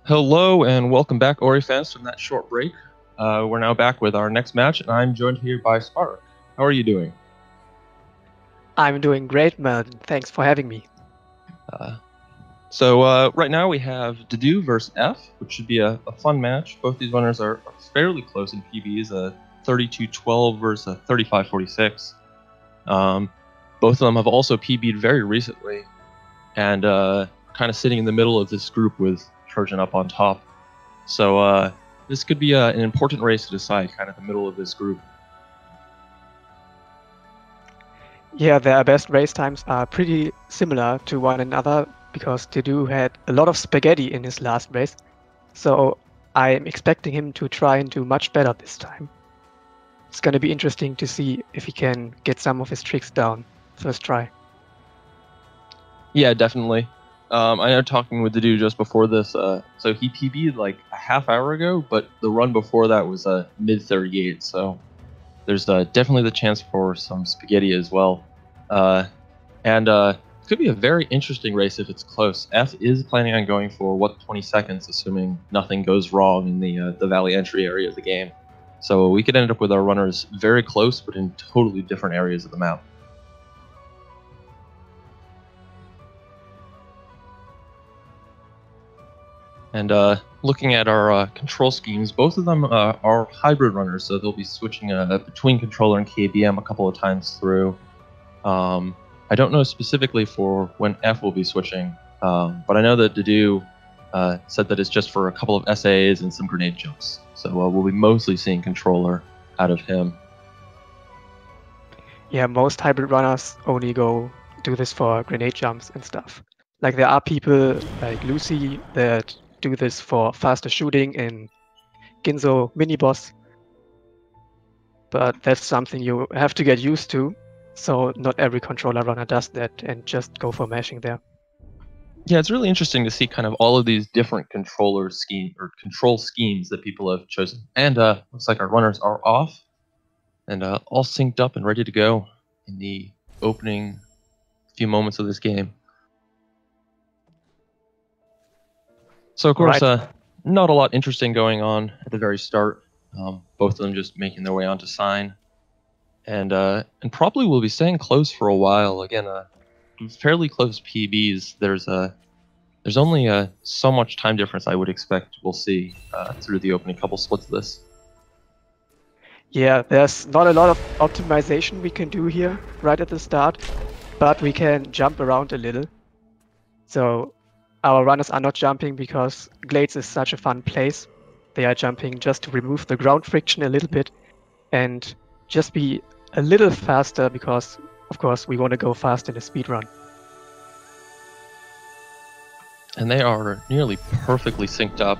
Hello and welcome back, Ori fans, from that short break. We're now back with our next match, and I'm joined here by Spark. How are you doing? I'm doing great, man. Thanks for having me. Right now we have Dedew versus F, which should be a fun match. Both these runners are fairly close in PBs, a 32-12 versus a 35-46. Both of them have also PB'd very recently, and kind of sitting in the middle of this group with Trojan up on top. So this could be an important race to decide, kind of the middle of this group. Yeah, their best race times are pretty similar to one another because Dedu had a lot of spaghetti in his last race. So I'm expecting him to try and do much better this time. It's going to be interesting to see if he can get some of his tricks down first try. Yeah, definitely. I know talking with Dedu just before this, so he PB'd like a half hour ago, but the run before that was mid 38, so there's definitely the chance for some spaghetti as well. It could be a very interesting race if it's close. F is planning on going for 20 seconds, assuming nothing goes wrong in the valley entry area of the game. So we could end up with our runners very close, but in totally different areas of the map. And looking at our control schemes, both of them are hybrid runners, so they'll be switching between controller and KBM a couple of times through. I don't know specifically for when F will be switching, but I know that Dedu said that it's just for a couple of SAs and some grenade jumps. So we'll be mostly seeing controller out of him. Yeah, most hybrid runners only do this for grenade jumps and stuff. Like there are people like Lucy that do this for faster shooting in Ginzo mini boss, but that's something you have to get used to. So not every controller runner does that and just go for mashing there. Yeah, it's really interesting to see kind of all of these different control schemes that people have chosen. And looks like our runners are off and all synced up and ready to go in the opening few moments of this game. So of course, not a lot interesting going on at the very start. Both of them just making their way onto sign, and probably will be staying close for a while. Again, fairly close PBs. There's only so much time difference I would expect we'll see through the opening couple splits of this. Yeah, there's not a lot of optimization we can do here right at the start, but we can jump around a little. So our runners are not jumping because Glades is such a fun place. They are jumping just to remove the ground friction a little bit and just be a little faster because, of course, we want to go fast in a speed run. And they are nearly perfectly synced up.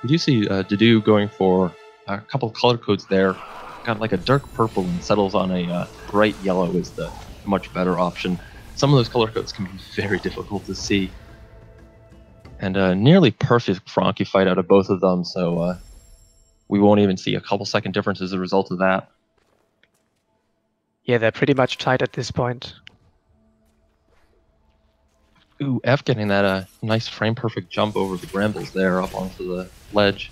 We do see Dedu going for a couple of color codes there. Got like a dark purple and settles on a bright yellow is the much better option. Some of those color codes can be very difficult to see. And a nearly perfect Frankie fight out of both of them, so we won't even see a couple second difference as a result of that. Yeah, they're pretty much tied at this point. Ooh, F getting that nice frame perfect jump over the brambles there up onto the ledge.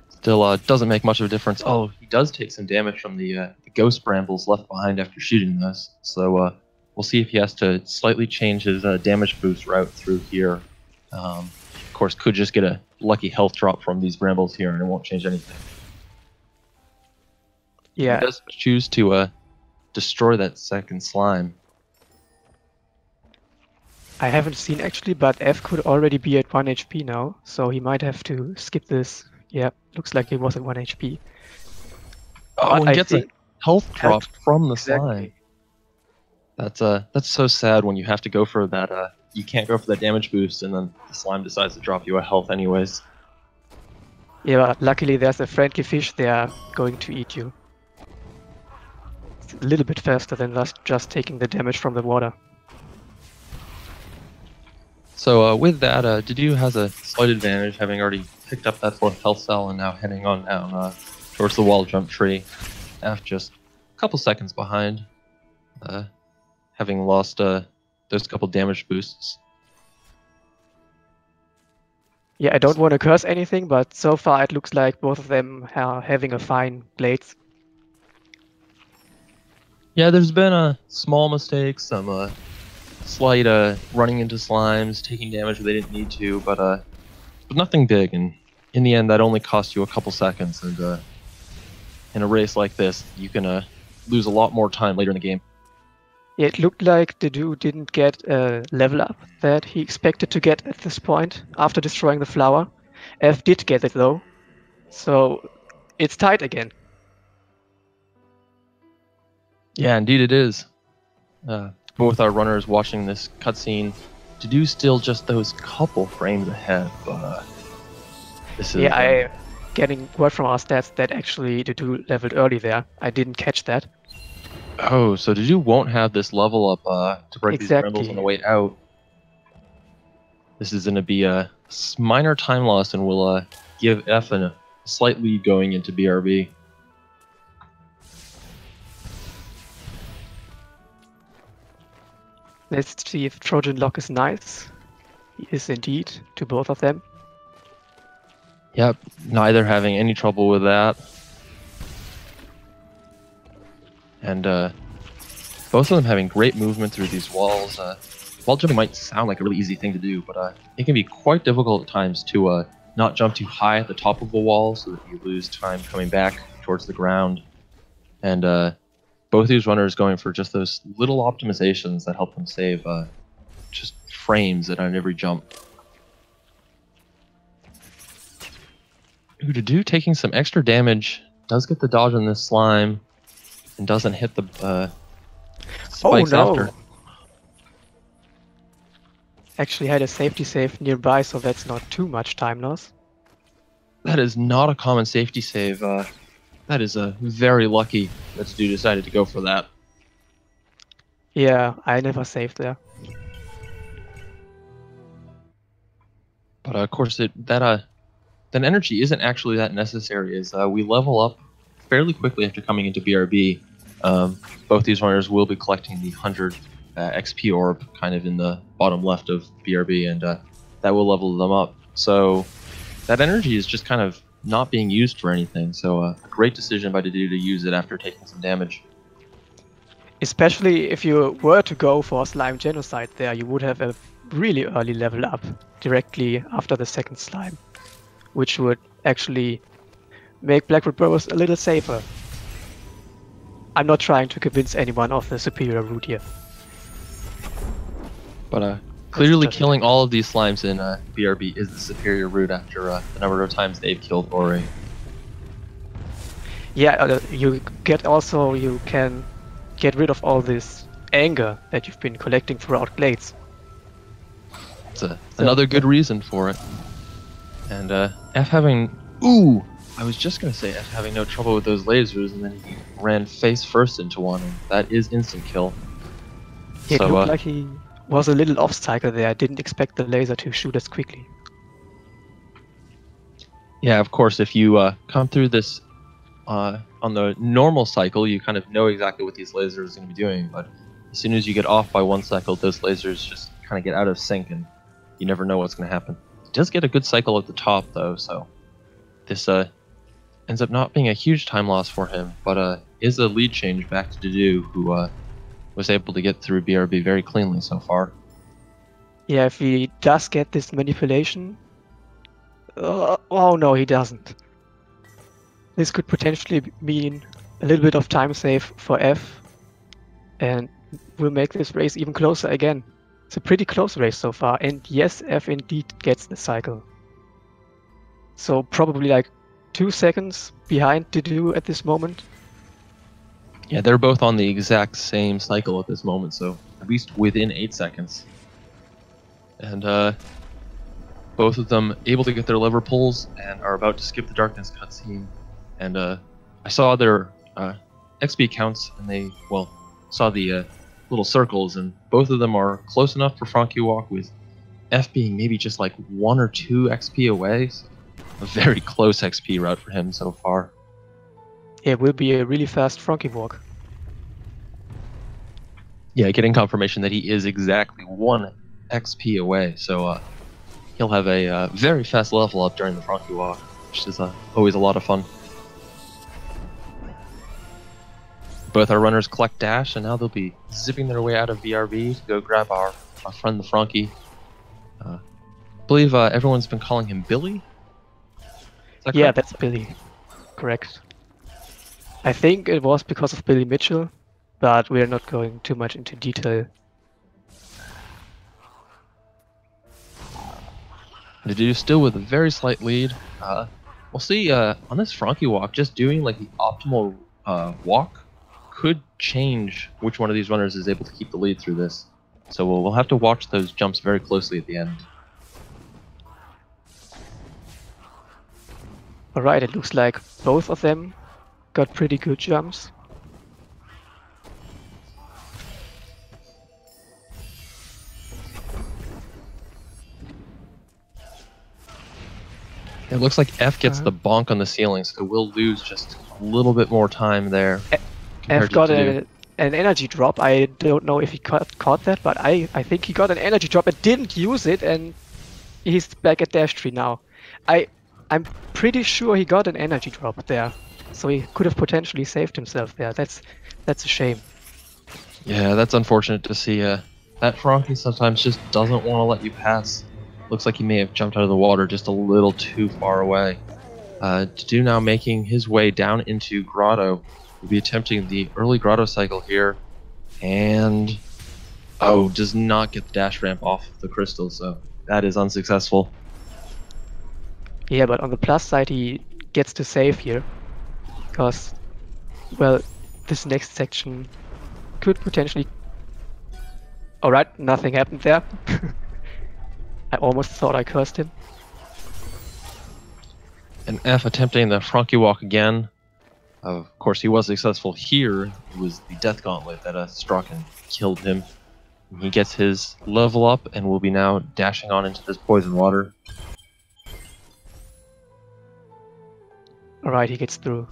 Still doesn't make much of a difference. Oh, he does take some damage from the ghost brambles left behind after shooting those. So we'll see if he has to slightly change his damage boost route through here. Of course, could just get a lucky health drop from these brambles here, and it won't change anything. Yeah. He does choose to destroy that second slime. I haven't seen actually, but F could already be at 1 HP now, so he might have to skip this. Yeah, looks like he was at 1 HP. Oh, and gets a health drop from the slime. That's so sad when you have to go for that. You can't go for that damage boost, and then the slime decides to drop you a health anyways. Yeah, but luckily there's a friendly fish there going to eat you. It's a little bit faster than just taking the damage from the water. So with that, Dedu has a slight advantage, having already picked up that 4th health cell and now heading on down towards the wall jump tree. F just a couple seconds behind, having lost those couple damage boosts. Yeah, I don't want to curse anything, but so far it looks like both of them are having a fine Glades. Yeah, there's been small mistakes, some slight running into slimes, taking damage where they didn't need to, but nothing big. And in the end, that only cost you a couple seconds. And in a race like this, you can lose a lot more time later in the game. Yeah, it looked like LostDedew didn't get a level up that he expected to get at this point after destroying the flower. F did get it though, so it's tight again. Yeah, indeed it is. Both our runners watching this cutscene, LostDew still just those couple frames ahead, but this is... Yeah, I getting word from our stats that actually LostDew leveled early there. I didn't catch that. Oh, so LostDew won't have this level up to break these brambles on the way out. This is going to be a minor time loss and will give F a slight lead going into BRB. Let's see if Trojan Lock is nice. He is indeed, to both of them. Yep, neither having any trouble with that. And both of them having great movement through these walls. Wall jumping might sound like a really easy thing to do, but it can be quite difficult at times to not jump too high at the top of a wall so that you lose time coming back towards the ground. And both these runners going for just those little optimizations that help them save just frames on every jump. LostDew taking some extra damage, does get the dodge on this slime, and doesn't hit the spikes after. Actually had a safety save nearby, so that's not too much time loss. That is not a common safety save. That is very lucky that LostDew decided to go for that. Yeah, I never saved there. But of course, that energy isn't actually that necessary, as we level up fairly quickly after coming into BRB. Both these runners will be collecting the 100 XP orb kind of in the bottom left of BRB, and that will level them up. So that energy is just kind of not being used for anything, so a great decision by LostDew to use it after taking some damage. Especially if you were to go for slime genocide there, you would have a really early level up directly after the second slime, which would actually make Blackwood Burrows a little safer. I'm not trying to convince anyone of the superior route here. But clearly killing all of these slimes in BRB is the superior route after the number of times they've killed Ori. Yeah, you can get rid of all this anger that you've been collecting throughout Glades. It's another good reason for it. And F having... Ooh! I was just going to say F having no trouble with those lasers, and then he ran face first into one, and that is instant kill. It looked like he was a little off cycle there. I didn't expect the laser to shoot as quickly. Yeah, of course, if you come through this on the normal cycle, you kind of know exactly what these lasers are going to be doing, but as soon as you get off by one cycle, those lasers just kind of get out of sync, and you never know what's going to happen. It does get a good cycle at the top, though, so this ends up not being a huge time loss for him, but is a lead change back to LostDew, who was able to get through BRB very cleanly so far. Yeah, if he does get this manipulation... oh no, he doesn't. This could potentially mean a little bit of time save for F, and will make this race even closer again. It's a pretty close race so far, and yes, F indeed gets the cycle. So probably like 2 seconds behind LostDew at this moment. Yeah, they're both on the exact same cycle at this moment, so at least within 8 seconds. And both of them able to get their lever pulls and are about to skip the darkness cutscene. And I saw their XP counts, and they, well, saw the little circles, and both of them are close enough for Frankie Walk, with F being maybe just like 1 or 2 XP away. So a very close XP route for him so far. It will be a really fast Frankie Walk. Yeah, getting confirmation that he is exactly 1 XP away, so he'll have a very fast level up during the Frankie walk, which is always a lot of fun. Both our runners collect dash, and now they'll be zipping their way out of VRV to go grab our friend the Frankie. I believe everyone's been calling him Billy. Yeah, that's Billy. Correct. I think it was because of Billy Mitchell, but we're not going too much into detail. LostDedew still with a very slight lead. We'll see on this Frankie walk, just doing like the optimal walk could change which one of these runners is able to keep the lead through this. So we'll have to watch those jumps very closely at the end. Alright, it looks like both of them got pretty good jumps. It looks like F gets the bonk on the ceiling, so we'll lose just a little bit more time there. F got an energy drop. I don't know if he caught that, but I think he got an energy drop and didn't use it, and he's back at dash tree now. I'm pretty sure he got an energy drop there, so he could have potentially saved himself there. That's a shame. Yeah, that's unfortunate to see. That Frankie sometimes just doesn't want to let you pass. Looks like he may have jumped out of the water just a little too far away. LostDedew now making his way down into Grotto. We'll be attempting the early Grotto cycle here, and does not get the dash ramp off the crystal, so that is unsuccessful. Yeah, but on the plus side, he gets to save here, because, well, this next section could potentially... Alright, nothing happened there. I almost thought I cursed him. And F attempting the Frankie walk again. Of course, he was successful here. It was the Death Gauntlet that Strauchen killed him. He gets his level up and will be now dashing on into this poison water. Alright, he gets through.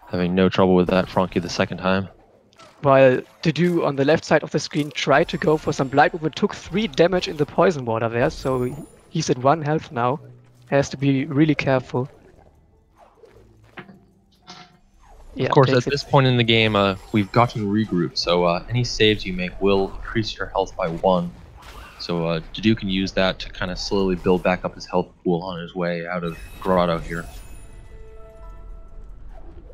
Having no trouble with that Frankie the second time. While LostDedew on the left side of the screen tried to go for some blind movement, took 3 damage in the poison water there, so he's at 1 health now. Has to be really careful. Yeah, of course, at this point in the game, we've gotten regrouped, so any saves you make will increase your health by 1. So LostDedew can use that to kind of slowly build back up his health pool on his way out of Grotto here.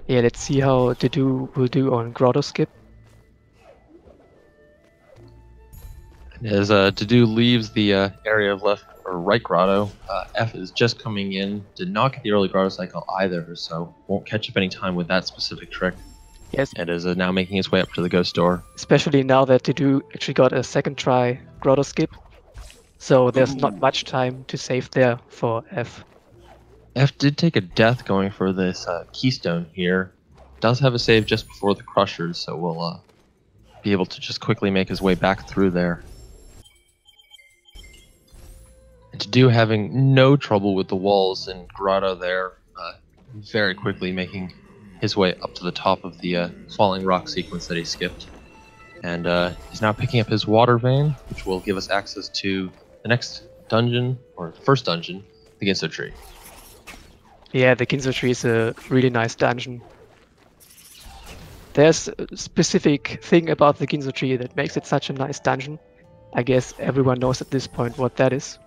Yeah, let's see how LostDedew will do on Grotto skip. As LostDedew leaves the area of left or right Grotto, F is just coming in, did not get the early Grotto cycle either, so won't catch up any time with that specific trick. Yes. And is now making his way up to the ghost door. Especially now that LostDedew actually got a second try Grotto skip, so there's not much time to save there for F. F did take a death going for this keystone here. Does have a save just before the crushers, so we'll be able to just quickly make his way back through there. And LostDedew having no trouble with the walls in Grotto there, very quickly making his way up to the top of the falling rock sequence that he skipped. And he's now picking up his water vein, which will give us access to the next dungeon, or first dungeon, the Ginso Tree. Yeah, the Ginso Tree is a really nice dungeon. There's a specific thing about the Ginso Tree that makes it such a nice dungeon. I guess everyone knows at this point what that is.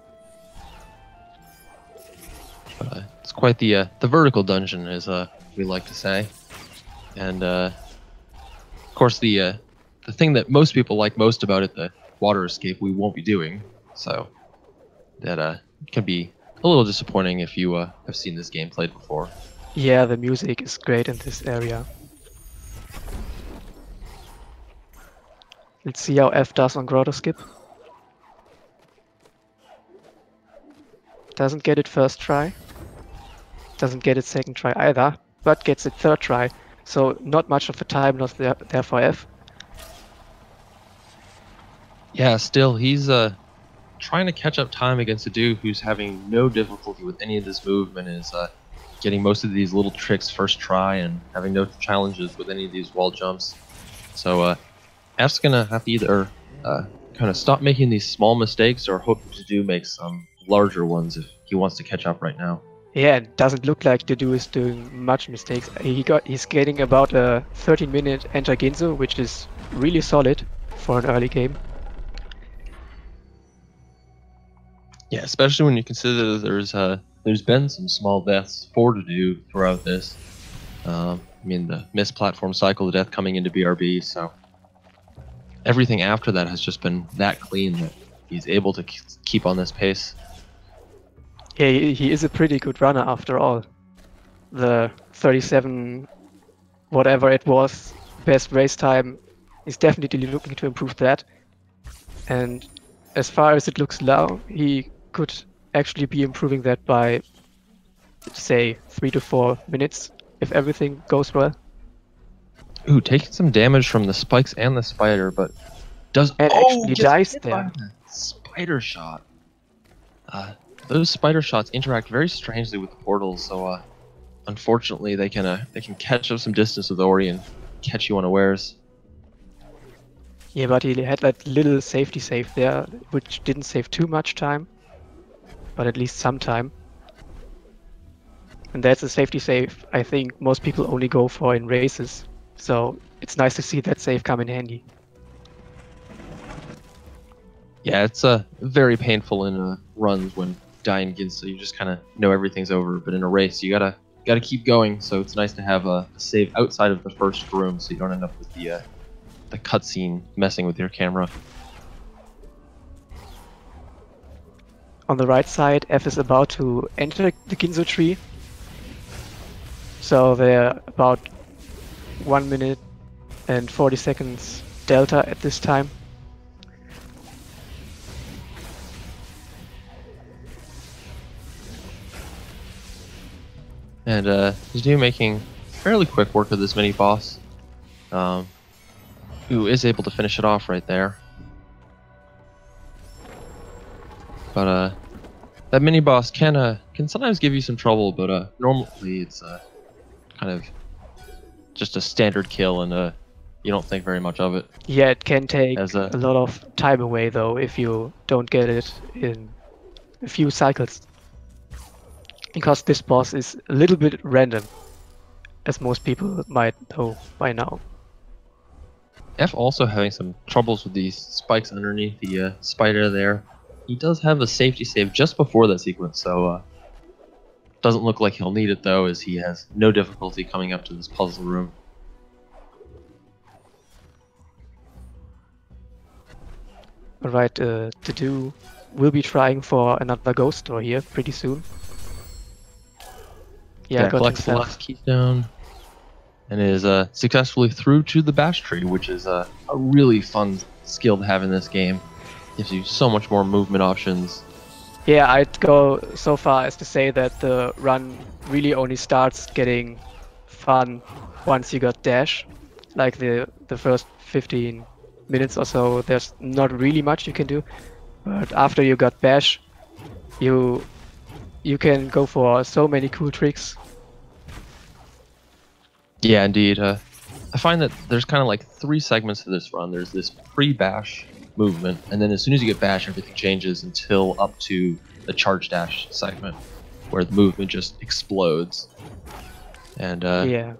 It's quite the vertical dungeon, as we like to say. And of course, the thing that most people like most about it, the water escape, we won't be doing. So that can be a little disappointing if you have seen this game played before. Yeah, the music is great in this area. Let's see how F does on Grotto skip. Doesn't get it first try. Doesn't get it second try either, but gets it third try. So not much of a time lost there for F. Yeah, still, he's trying to catch up time against LostDew, who's having no difficulty with any of this movement, is getting most of these little tricks first try and having no challenges with any of these wall jumps. So F's gonna have to either kind of stop making these small mistakes or hope LostDew makes some larger ones if he wants to catch up right now. Yeah, it doesn't look like Dedu is doing much mistakes. He's getting about a 13-minute enter Ginzo, which is really solid for an early game. Yeah, especially when you consider there's been some small deaths for Dedu throughout this. I mean, the missed platform cycle, the death coming into BRB, so everything after that has just been that clean that he's able to keep on this pace. Yeah, he is a pretty good runner after all. The 37, whatever it was, best race time, he's definitely looking to improve that. And as far as it looks now, he could actually be improving that by, say, 3 to 4 minutes if everything goes well. Ooh, taking some damage from the spikes and the spider, but does actually dies there. Spider shot. Those spider shots interact very strangely with the portals, so unfortunately they can catch up some distance with Ori and catch you unawares. Yeah, but he had that little safety save there, which didn't save too much time, but at least some time. And that's a safety save I think most people only go for in races, so it's nice to see that save come in handy. Yeah, it's very painful in runs when dying against, so you just kind of know everything's over. But in a race, you gotta keep going. So it's nice to have a save outside of the first room, so you don't end up with the cutscene messing with your camera. On the right side, F is about to enter the Ginzo tree. So they're about 1 minute and 40 seconds delta at this time. And Dedew making fairly quick work of this mini boss, who is able to finish it off right there. But that mini boss can sometimes give you some trouble, but normally it's kind of just a standard kill, and you don't think very much of it. Yeah, it can take a lot of time away though if you don't get it in a few cycles. Because this boss is a little bit random, as most people might know by now. F also having some troubles with these spikes underneath the spider there. He does have a safety save just before that sequence, so doesn't look like he'll need it though, as he has no difficulty coming up to this puzzle room. Alright, Dedew will be trying for another ghost door here pretty soon. Yeah, collects the last keystone and is successfully through to the bash tree, which is a really fun skill to have in this game. Gives you so much more movement options. Yeah, I'd go so far as to say that the run really only starts getting fun once you got dash. Like the first 15 minutes or so, there's not really much you can do. But after you got bash, you can go for so many cool tricks. Yeah, indeed. I find that there's kind of like 3 segments to this run. There's this pre-bash movement, and then as soon as you get bash, everything changes until up to the charge dash segment, where the movement just explodes. And yeah,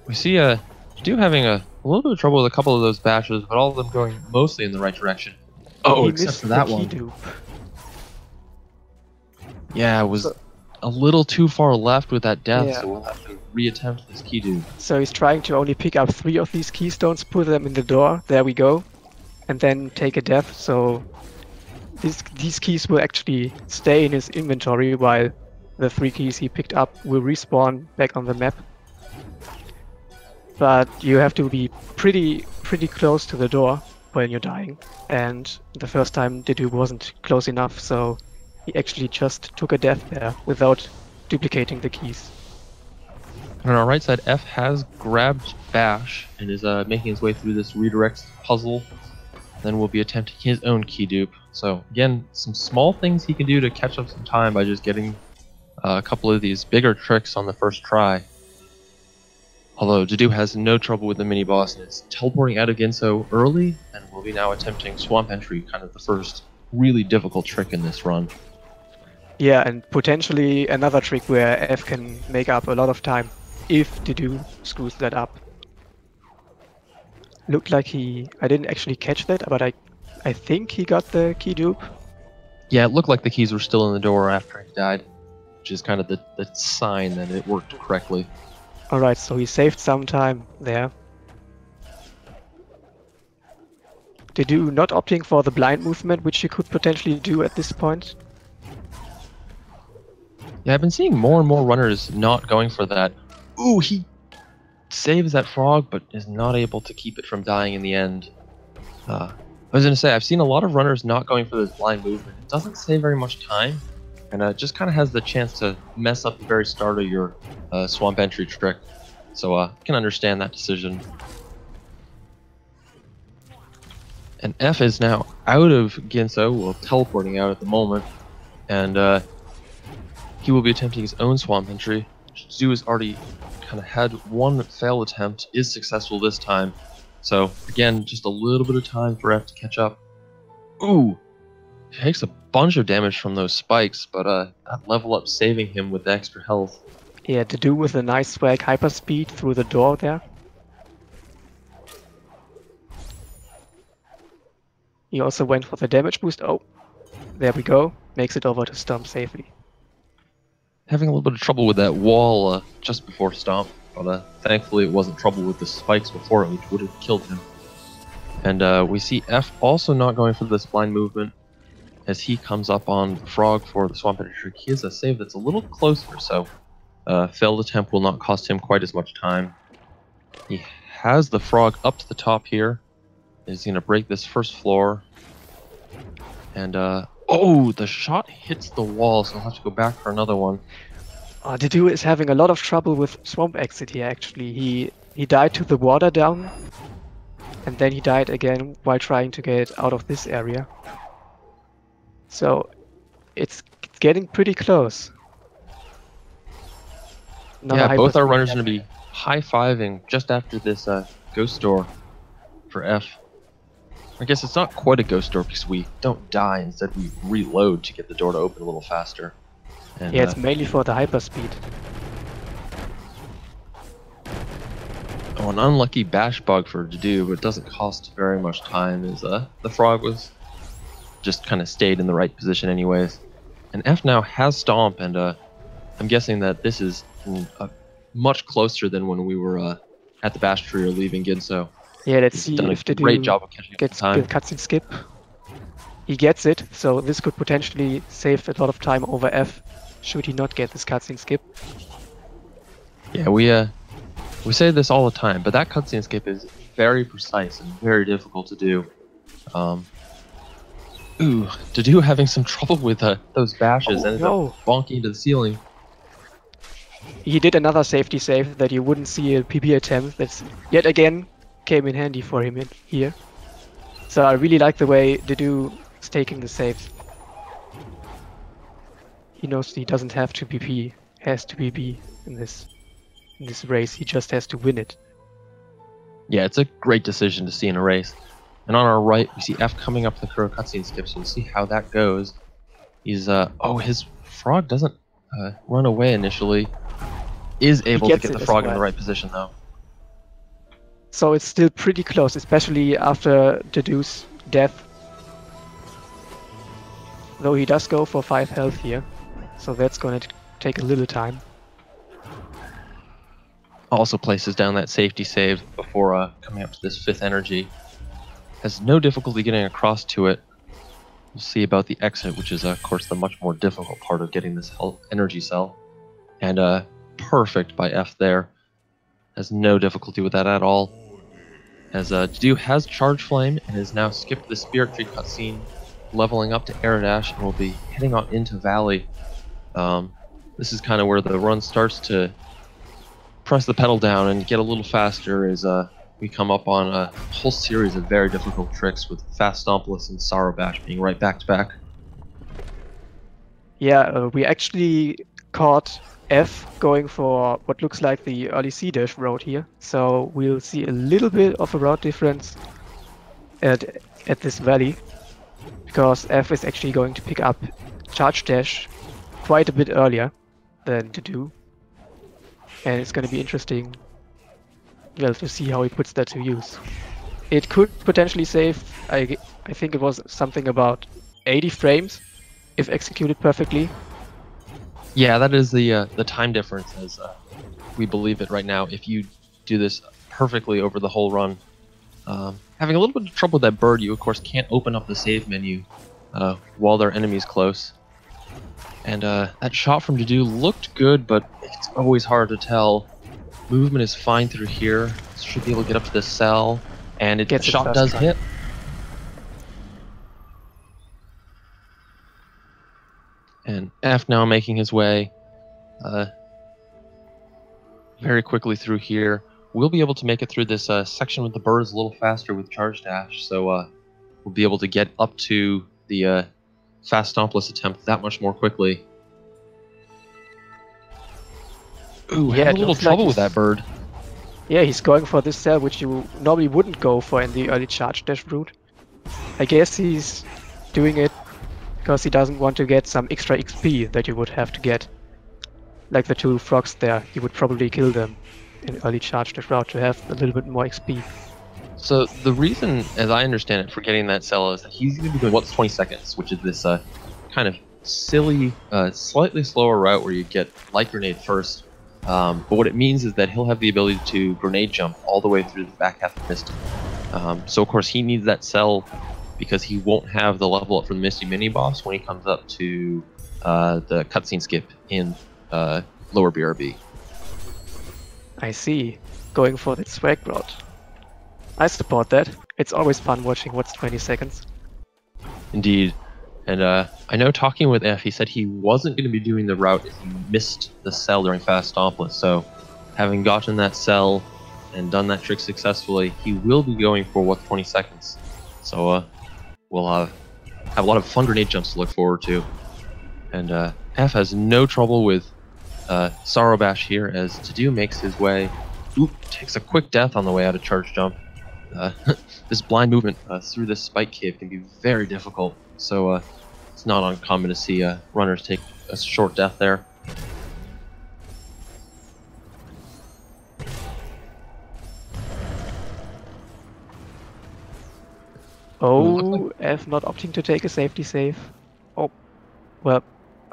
we see Dedew having a little bit of trouble with a couple of those bashes, but all of them going mostly in the right direction. Oh, except for that one. Dupe. Yeah, it was a little too far left with that death, so we'll have to reattempt this key dupe. So he's trying to only pick up 3 of these keystones, put them in the door, there we go, and then take a death. So these keys will actually stay in his inventory while the 3 keys he picked up will respawn back on the map. But you have to be pretty close to the door when you're dying, and the first time Dedew wasn't close enough, so he actually just took a death there without duplicating the keys. On our right side, F has grabbed bash and is making his way through this redirect puzzle. Then we'll be attempting his own key dupe. So again, some small things he can do to catch up some time by just getting a couple of these bigger tricks on the first try. Although Dedew has no trouble with the mini-boss and is teleporting out of Ginso early, and will be now attempting swamp entry, kind of the first really difficult trick in this run. Yeah, and potentially another trick where F can make up a lot of time if Dedew screws that up. Looked like I didn't actually catch that, but I think he got the key dupe. Yeah, it looked like the keys were still in the door after he died, which is kind of the sign that it worked correctly. Alright, so he saved some time there. Dedew not opting for the blind movement, which he could potentially do at this point. Yeah, I've been seeing more and more runners not going for that. Ooh, he saves that frog, but is not able to keep it from dying in the end. I was going to say, I've seen a lot of runners not going for this blind movement. It doesn't save very much time, and just kind of has the chance to mess up the very start of your swamp entry trick. So I can understand that decision. And F is now out of Ginso, well, teleporting out at the moment, and he will be attempting his own swamp entry. Dedew has already kind of had one failed attempt, is successful this time. So again, just a little bit of time for F to catch up. Ooh, he takes a bunch of damage from those spikes, but that level up saving him with the extra health. Yeah, Dedew with a nice swag hyperspeed through the door there. He also went for the damage boost. Oh, there we go. Makes it over to Stomp safely. Having a little bit of trouble with that wall just before Stomp, but thankfully it wasn't trouble with the spikes before it, which would have killed him. And we see F also not going for this blind movement as he comes up on the frog for the swamp entry trick. He has a save that's a little closer, so failed attempt will not cost him quite as much time. He has the frog up to the top here. He's going to break this first floor. And oh, the shot hits the wall, so I'll have to go back for another one. Dedew is having a lot of trouble with swamp exit here, actually. He died to the water down, and then he died again while trying to get out of this area. So it's getting pretty close. Yeah, both our runners are going to be high-fiving just after this ghost door for F. I guess it's not quite a ghost door because we don't die, instead we reload to get the door to open a little faster. And, yeah, it's mainly for the hyperspeed. Oh, an unlucky bash bug for Dedew, but it doesn't cost very much time, as the frog was just kind of stayed in the right position anyways. And F now has Stomp, and I'm guessing that this is much closer than when we were at the bash tree or leaving Ginso. Yeah, let's see if Dedew great job of catching gets time. the cutscene skip. He gets it, so this could potentially save a lot of time over F, should he not get this cutscene skip. Yeah, we say this all the time, but that cutscene skip is very precise and very difficult to do. Ooh, Dedew having some trouble with those bashes and up bonking into the ceiling. He did another safety save that you wouldn't see a PP attempt. That's yet again came in handy for him here. So I really like the way Dedew is taking the saves. He knows he doesn't have to PP, has to PP in this race. He just has to win it. Yeah, it's a great decision to see in a race. And on our right, we see F coming up the Kuro cutscene skip, so we'll see how that goes. He's oh, his frog doesn't run away initially. Is able to get the frog in the right position though. So it's still pretty close, especially after Dedew's death. Though he does go for 5 health here, so that's going to take a little time. Also places down that safety save before coming up to this 5th energy. Has no difficulty getting across to it. We'll see about the exit, which is of course the much more difficult part of getting this energy cell. And perfect by F there. Has no difficulty with that at all. As Dedew has Charge Flame and has now skipped the Spirit Tree cutscene, leveling up to Air Dash, and will be heading on into Valley. This is kind of where the run starts to press the pedal down and get a little faster as we come up on a whole series of very difficult tricks with Fast Stompless and Sorrow Bash being right back to back. Yeah, we actually caught F going for what looks like the early C dash road here, so we'll see a little bit of a route difference at this valley. because F is actually going to pick up Charge Dash quite a bit earlier than Dedew. And it's going to be interesting, well, to see how he puts that to use. It could potentially save, I think it was something about 80 frames if executed perfectly. Yeah, that is the time difference as we believe it right now. If you do this perfectly over the whole run, having a little bit of trouble with that bird, you of course can't open up the save menu while there are enemies close. And that shot from Dedew looked good, but it's always hard to tell. Movement is fine through here. Should be able to get up to the cell, and the shot does hit. And F now making his way very quickly through here. We'll be able to make it through this section with the birds a little faster with Charge Dash, so we'll be able to get up to the fast stompless attempt that much more quickly. Ooh, yeah, had a little trouble with that bird. Yeah, he's going for this cell, which you normally wouldn't go for in the early Charge Dash route. I guess he's doing it because he doesn't want to get some extra XP that you would have to get. Like the two frogs there, he would probably kill them in early Charge Dash route to have a little bit more XP. So the reason, as I understand it, for getting that cell is that he's going to be doing what's 20 seconds, which is this kind of silly, slightly slower route where you get light grenade first. But what it means is that he'll have the ability to grenade jump all the way through the back half of Misty. So of course he needs that cell because he won't have the level up for the Misty mini boss when he comes up to the cutscene skip in lower BRB. I see. Going for the swag route. I support that. It's always fun watching what's 20 seconds. Indeed. And I know talking with F, he said he wasn't going to be doing the route if he missed the cell during Fast Stompless. So having gotten that cell and done that trick successfully, he will be going for what's 20 seconds. So we'll have a lot of fun grenade jumps to look forward to. And F has no trouble with Sorrow Bash here as Dedew makes his way. Oop, takes a quick death on the way out of charge jump. This blind movement through this spike cave can be very difficult, so it's not uncommon to see runners take a short death there. Oh, F not opting to take a safety save. Oh, well,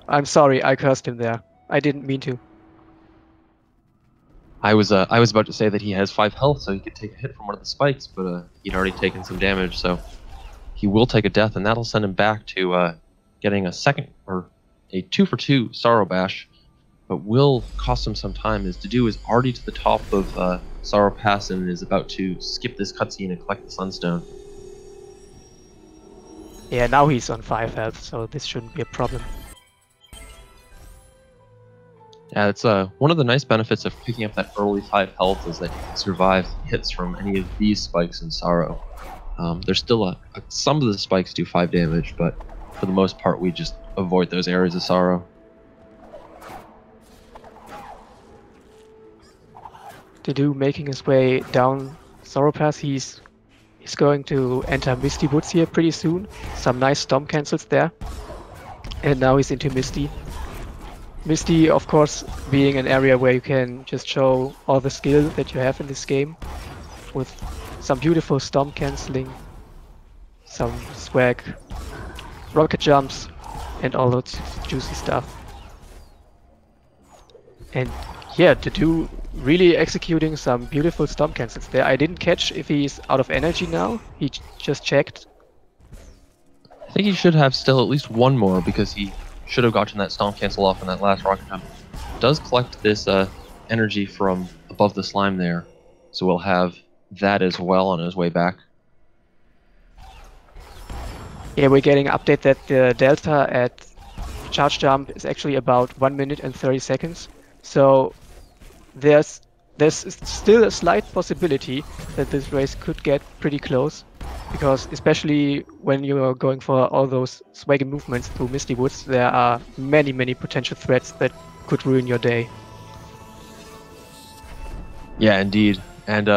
I'm sorry, I cursed him there. I didn't mean to. I was about to say that he has 5 health, so he could take a hit from one of the spikes, but he'd already taken some damage, so he will take a death, and that'll send him back to getting a second or a 2-for-2 Sorrow Bash, but will cost him some time as Dedew is already to the top of Sorrow Pass and is about to skip this cutscene and collect the Sunstone. Yeah, now he's on 5 health, so this shouldn't be a problem. Yeah, it's one of the nice benefits of picking up that early 5 health is that you can survive hits from any of these spikes in Sorrow. There's still some of the spikes do 5 damage, but for the most part we just avoid those areas of Sorrow. Dedew making his way down Sorrow Pass, he's going to enter Misty Woods here pretty soon. Some nice stomp cancels there. And now he's into Misty. Misty, of course, being an area where you can just show all the skill that you have in this game, with some beautiful stomp cancelling, some swag, rocket jumps, and all that juicy stuff. And yeah, Dedew really executing some beautiful stomp cancels there. I didn't catch if he's out of energy now. He just checked. I think he should have still at least one more because he should have gotten that stomp cancel off in that last rocket jump. Does collect this energy from above the slime there, so we'll have that as well on his way back. Yeah, we're getting an update that the delta at charge jump is actually about 1 minute and 30 seconds. So there's still a slight possibility that this race could get pretty close. Because especially when you're going for all those swaggy movements through Misty Woods, there are many potential threats that could ruin your day. Yeah, indeed. And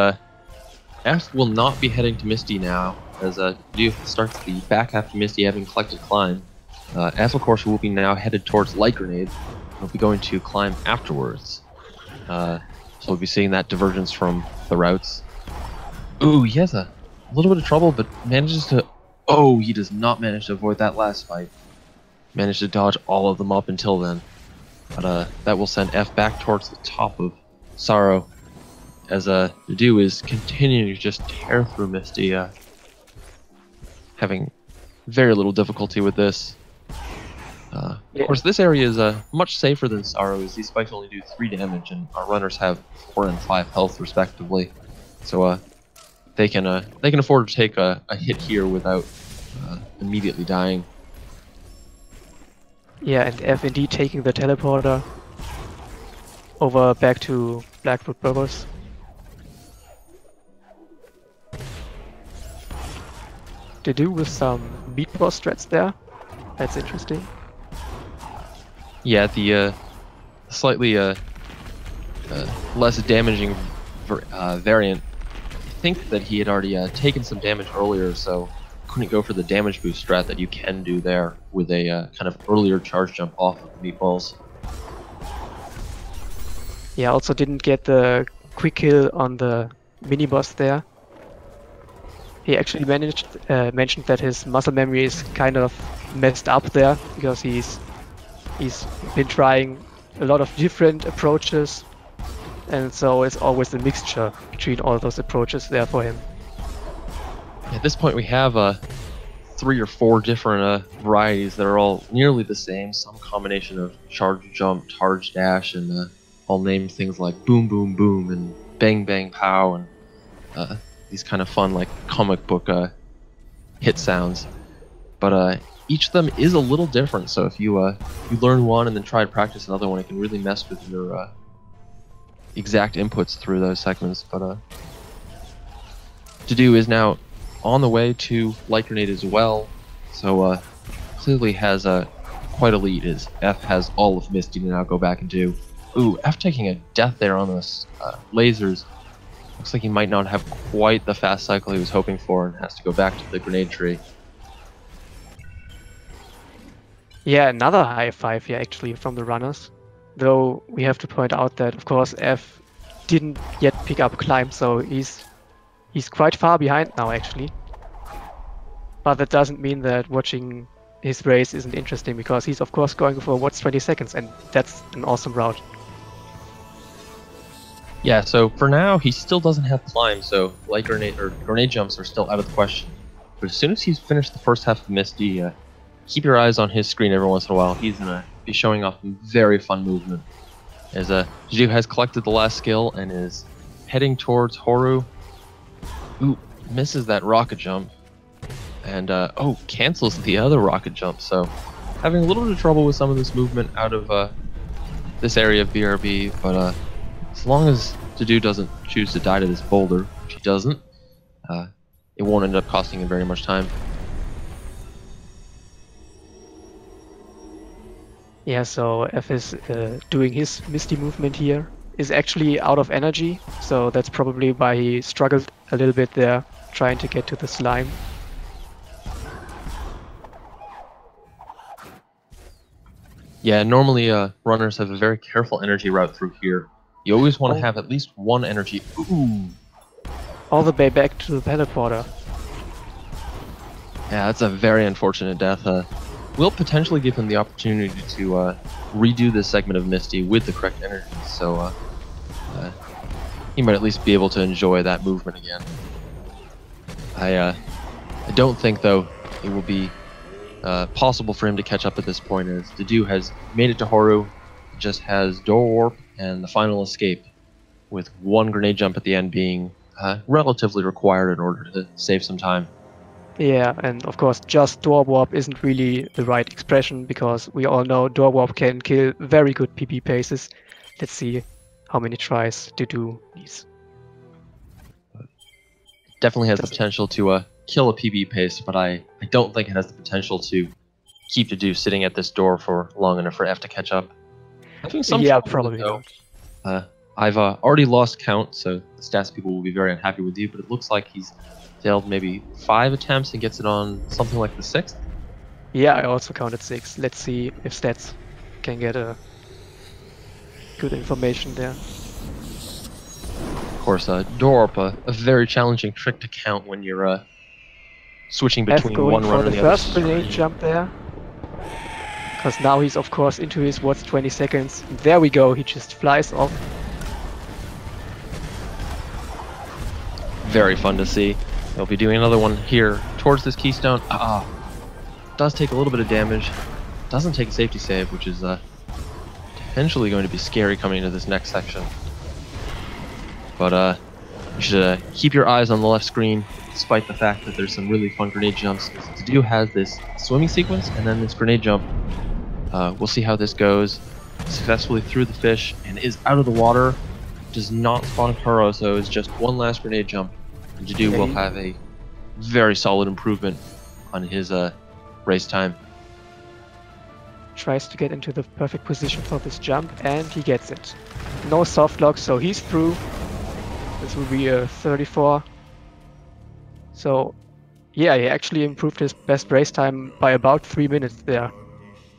F will not be heading to Misty now. as Dew starts the back half of Misty having collected climb. F, of course, will be now headed towards Light Grenade. We'll be going to climb afterwards. So we'll be seeing that divergence from the routes. Ooh, he has a little bit of trouble, but manages to... Oh, he does not manage to avoid that last fight. Managed to dodge all of them up until then. But that will send F back towards the top of Sorrow, as Dew is continuing to just tear through Misty, having very little difficulty with this. Of course, this area is much safer than Sorrow, as these spikes only do 3 damage, and our runners have 4 and 5 health respectively. So they can afford to take a hit here without immediately dying. Yeah, and F indeed taking the teleporter over back to Blackwood Brothers. Dedu with some meat boss strats there. That's interesting. Yeah, the slightly less damaging variant. I think that he had already taken some damage earlier, so couldn't go for the damage boost strat that you can do there with a kind of earlier charge jump off of the meatballs. Yeah, also didn't get the quick kill on the mini boss there. He actually mentioned that his muscle memory is kind of messed up there, because he's been trying a lot of different approaches, and so it's always a mixture between all those approaches there for him. At this point we have 3 or 4 different varieties that are all nearly the same, some combination of charge jump, charge dash, and all named things like boom boom boom and bang bang pow, and these kind of fun like comic book hit sounds. But each of them is a little different, so if you learn one and then try to practice another one, it can really mess with your exact inputs through those segments. But Dedu is now on the way to Light Grenade as well, so clearly has quite a lead, as F has all of Misty to now go back and do. Ooh, F taking a death there on those lasers. Looks like he might not have quite the fast cycle he was hoping for and has to go back to the grenade tree. Yeah, another high 5 here actually from the runners. Though we have to point out that, of course, F didn't yet pick up climb, so he's quite far behind now actually. But that doesn't mean that watching his race isn't interesting, because he's of course going for what's 20 seconds, and that's an awesome route. Yeah, so for now he still doesn't have climb, so light grenade or grenade jumps are still out of the question. But as soon as he's finished the first half of Misty, keep your eyes on his screen every once in a while. He's gonna be showing off some very fun movement. As Dedu has collected the last skill and is heading towards Horu. Ooh, misses that rocket jump. And oh, cancels the other rocket jump, so having a little bit of trouble with some of this movement out of this area of BRB, but as long as Dedu doesn't choose to die to this boulder, which he doesn't, it won't end up costing him very much time. Yeah, so F is doing his Misty movement here. Is actually out of energy, so that's probably why he struggled a little bit there, trying to get to the slime. Yeah, normally runners have a very careful energy route through here. You always want to have at least one energy. Ooh! All the way back to the teleporter. Yeah, that's a very unfortunate death. Will potentially give him the opportunity to redo this segment of Misty with the correct energy, so he might at least be able to enjoy that movement again. I don't think, though, it will be possible for him to catch up at this point, as Dedu has made it to Horu, just has door warp and the final escape, with one grenade jump at the end being relatively required in order to save some time. Yeah, and of course just door warp isn't really the right expression, because we all know door warp can kill very good PP paces. Let's see how many tries Dedu needs. Definitely has the potential to kill a PB pace, but I don't think it has the potential to keep Dedu sitting at this door for long enough for F to catch up. I think some probably not. I've already lost count, so the stats people will be very unhappy with you, but it looks like he's failed maybe 5 attempts and gets it on something like the 6th. Yeah, I also counted 6. Let's see if stats can get a good information there. Of course, door warp, a very challenging trick to count when you're switching between one run and the other. Going for the first grenade jump there. Because now he's of course into his 20 seconds. There we go, he just flies off. Very fun to see. He'll be doing another one here towards this keystone. Does take a little bit of damage. Doesn't take a safety save, which is potentially going to be scary coming into this next section. But you should keep your eyes on the left screen, despite the fact that there's some really fun grenade jumps. LostDedew has this swimming sequence and then this grenade jump. We'll see how this goes. Successfully through the fish and is out of the water. Does not spawn Kuro, so it's just one last grenade jump. And LostDedew will have a very solid improvement on his race time. Tries to get into the perfect position for this jump, and he gets it. No soft lock, so he's through. This will be a 34. So, yeah, he actually improved his best race time by about 3 minutes there,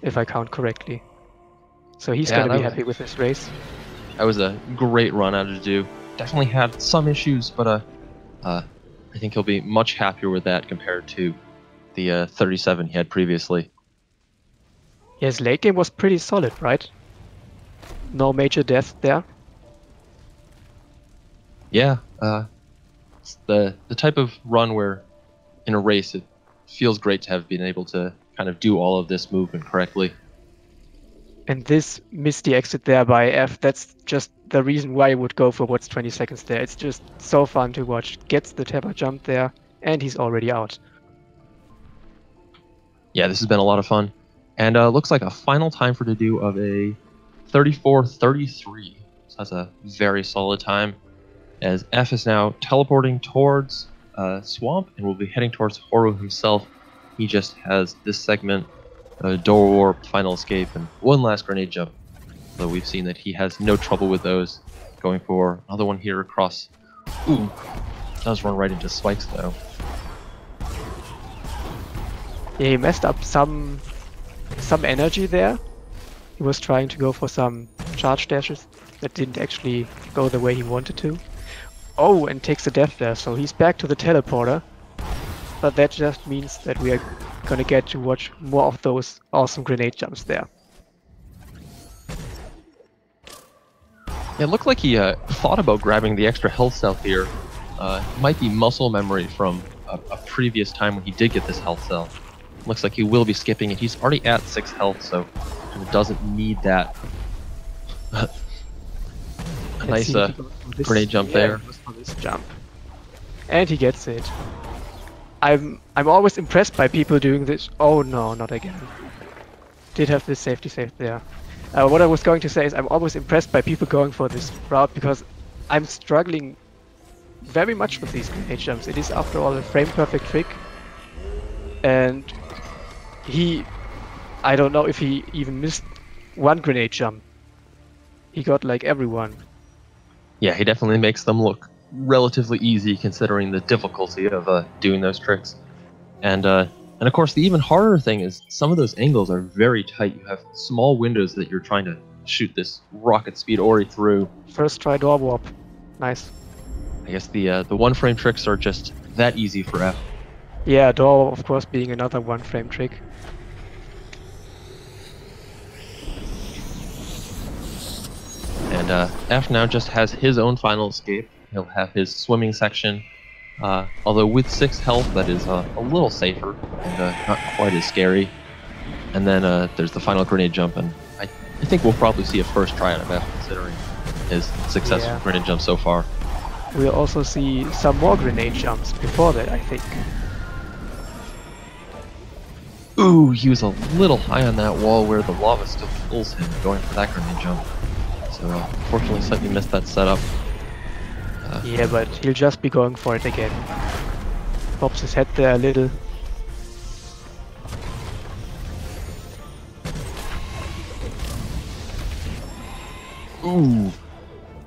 if I count correctly. So he's going to be happy with this race. That was a great run out of LostDew. Definitely had some issues, but I think he'll be much happier with that compared to the 37 he had previously. Yes, late game was pretty solid, right? No major deaths there. Yeah, it's the type of run where in a race it feels great to have been able to kind of do all of this movement correctly. And this misty exit there by F, that's just the reason why I would go for 20 seconds there. It's just so fun to watch. Gets the Tepper jump there, and he's already out. Yeah, this has been a lot of fun. And looks like a final time for LostDew of a 34:33. So that's a very solid time. As F is now teleporting towards Swamp and will be heading towards Horo himself. He just has this segment, door warp, final escape, and one last grenade jump. So we've seen that he has no trouble with those. Going for another one here across. Ooh, does run right into spikes though. Yeah, he messed up some energy there. He was trying to go for some charge dashes that didn't actually go the way he wanted to. Oh, and takes a death there, so he's back to the teleporter. But that just means that we are gonna get to watch more of those awesome grenade jumps there. It looked like he thought about grabbing the extra health cell here. Might be muscle memory from a previous time when he did get this health cell. Looks like he will be skipping it. He's already at 6 health, so he doesn't need that. A nice grenade jump there. For this jump. And he gets it. I'm always impressed by people doing this. Oh no, not again. Did have this safety save there. What I was going to say is I'm always impressed by people going for this route because I'm struggling very much with these grenade jumps. It is after all a frame perfect trick. And I don't know if he even missed one grenade jump. He got like everyone. Yeah, he definitely makes them look relatively easy considering the difficulty of doing those tricks. And of course the even harder thing is some of those angles are very tight. You have small windows that you're trying to shoot this rocket speed Ori through. First try door warp. Nice. I guess the one frame tricks are just that easy for F. Yeah, door of course being another one frame trick. And F now just has his own final escape. He'll have his swimming section, although with 6 health that is a little safer and not quite as scary. And then there's the final grenade jump, and I think we'll probably see a first try out of F considering his successful grenade jump so far. We'll also see some more grenade jumps before that, I think. Ooh, he was a little high on that wall where the lava still pulls him going for that grenade jump. So unfortunately slightly missed that setup. Yeah, but he'll just be going for it again. Pops his head there a little. Ooh,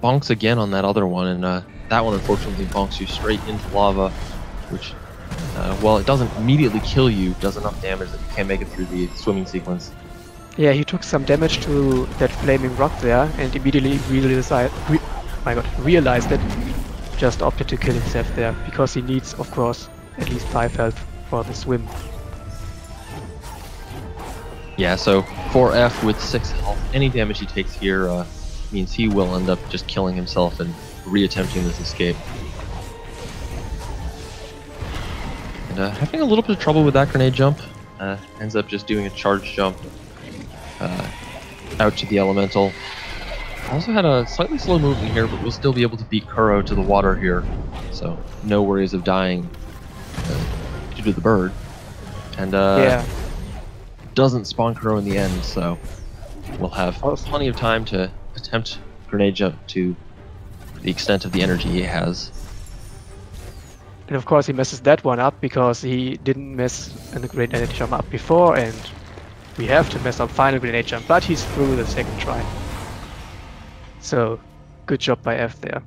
bonks again on that other one, and that one unfortunately bonks you straight into lava. which, while it doesn't immediately kill you, does enough damage that you can't make it through the swimming sequence. Yeah, he took some damage to that flaming rock there and immediately realized it. Just opted to kill himself there, because he needs, of course, at least 5 health for the swim. Yeah, so for F with 6 health, any damage he takes here means he will end up just killing himself and reattempting this escape. And having a little bit of trouble with that grenade jump, ends up just doing a charge jump out to the elemental. Also had a slightly slow movement here, but we'll still be able to beat Kuro to the water here, so no worries of dying due to the bird. And Yeah, doesn't spawn Kuro in the end, so we'll have plenty of time to attempt grenade jump to the extent of the energy he has. and of course he messes that one up because he didn't mess the grenade jump up before, and we have to mess up final grenade jump, but he's through the second try. So, good job by F there.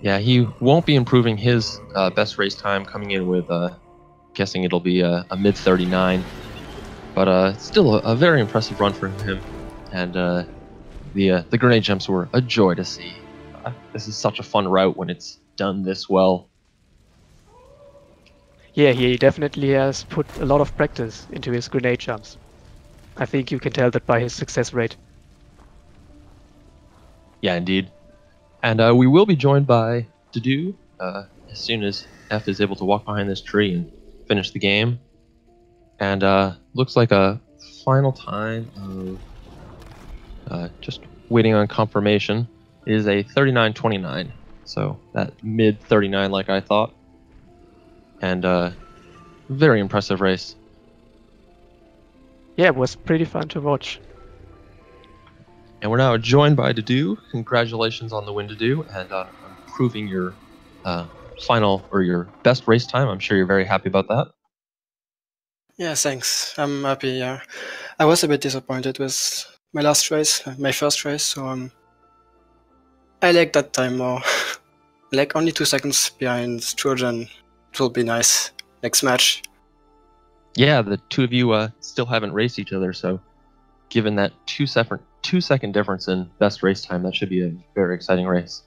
Yeah, he won't be improving his best race time, coming in with, guessing it'll be a mid-39. But still a very impressive run for him, and the grenade jumps were a joy to see. This is such a fun route when it's done this well. Yeah, he definitely has put a lot of practice into his grenade jumps. I think you can tell that by his success rate. Yeah, indeed. And we will be joined by LostDedew as soon as F is able to walk behind this tree and finish the game. And looks like a final time of just waiting on confirmation is a 39:29. So that mid 39 like I thought. And very impressive race. Yeah, it was pretty fun to watch. And we're now joined by LostDedew. Congratulations on the win, LostDedew, and improving your final or your best race time. I'm sure you're very happy about that. Yeah, thanks. I'm happy. Yeah, I was a bit disappointed with my last race, my first race. So I like that time more. Like only 2 seconds behind Trojan. It will be nice next match. Yeah, the two of you still haven't raced each other, so given that 2 second difference in best race time, that should be a very exciting race.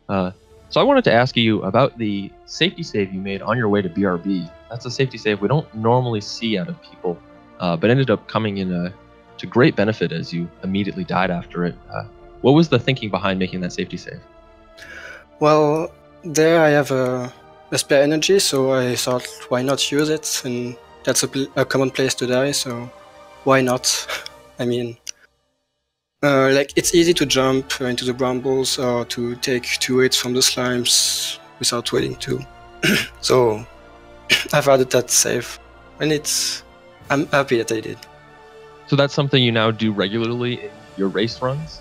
So I wanted to ask you about the safety save you made on your way to BRB. That's a safety save we don't normally see out of people, but ended up coming in to great benefit as you immediately died after it. What was the thinking behind making that safety save? Well, there I have a spare energy, so I thought, why not use it? And that's a common place to die, so why not? I mean, like it's easy to jump into the brambles or to take 2 hits from the slimes without waiting to. So I've added that save, and I'm happy that I did. So that's something you now do regularly in your race runs?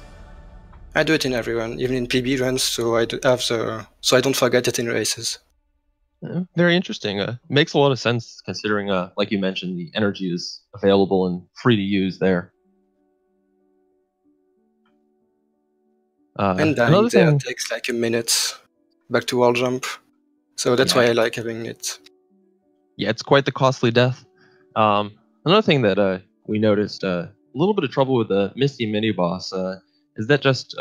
I do it in every run, even in PB runs, so I don't forget it in races. Very interesting. Makes a lot of sense considering, like you mentioned, the energy is available and free to use there. And dying there takes like a minute back to wall jump, so that's why I like having it. Yeah, it's quite the costly death. Another thing that we noticed, a little bit of trouble with the Misty mini boss. Is that just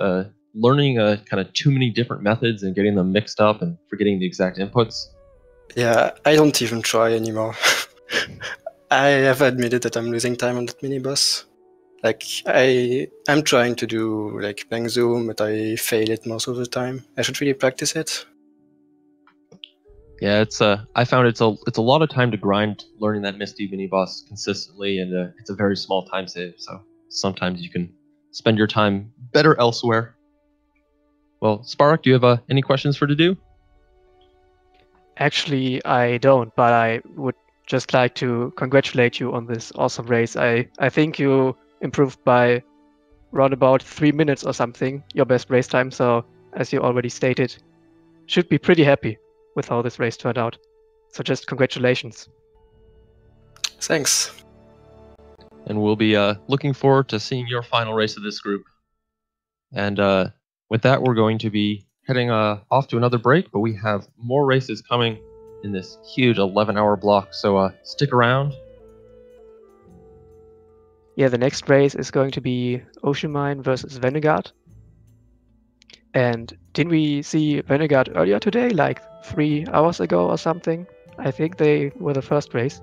learning kind of too many different methods and getting them mixed up and forgetting the exact inputs? Yeah, I don't even try anymore. I have admitted that I'm losing time on that mini boss. Like I'm trying to do like Bang Zoom, but I fail it most of the time. I should really practice it. Yeah, I found it's a lot of time to grind learning that Misty mini boss consistently, and it's a very small time save. So sometimes you can spend your time better elsewhere. Well, Spark, do you have any questions for LostDedew? Actually, I don't, but I would just like to congratulate you on this awesome race. I think you improved by around about 3 minutes or something, your best race time. So, as you already stated, should be pretty happy with how this race turned out. So just congratulations. Thanks. And we'll be looking forward to seeing your final race of this group. And with that, we're going to be heading off to another break, but we have more races coming in this huge 11-hour block, so stick around. Yeah, the next race is going to be Ocean Mine versus Vanguard. And didn't we see Vanguard earlier today, like 3 hours ago or something? I think they were the first race.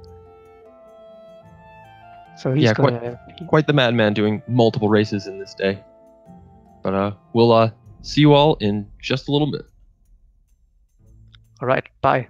So he's quite the madman doing multiple races in this day. But we'll see you all in just a little bit. All right, bye.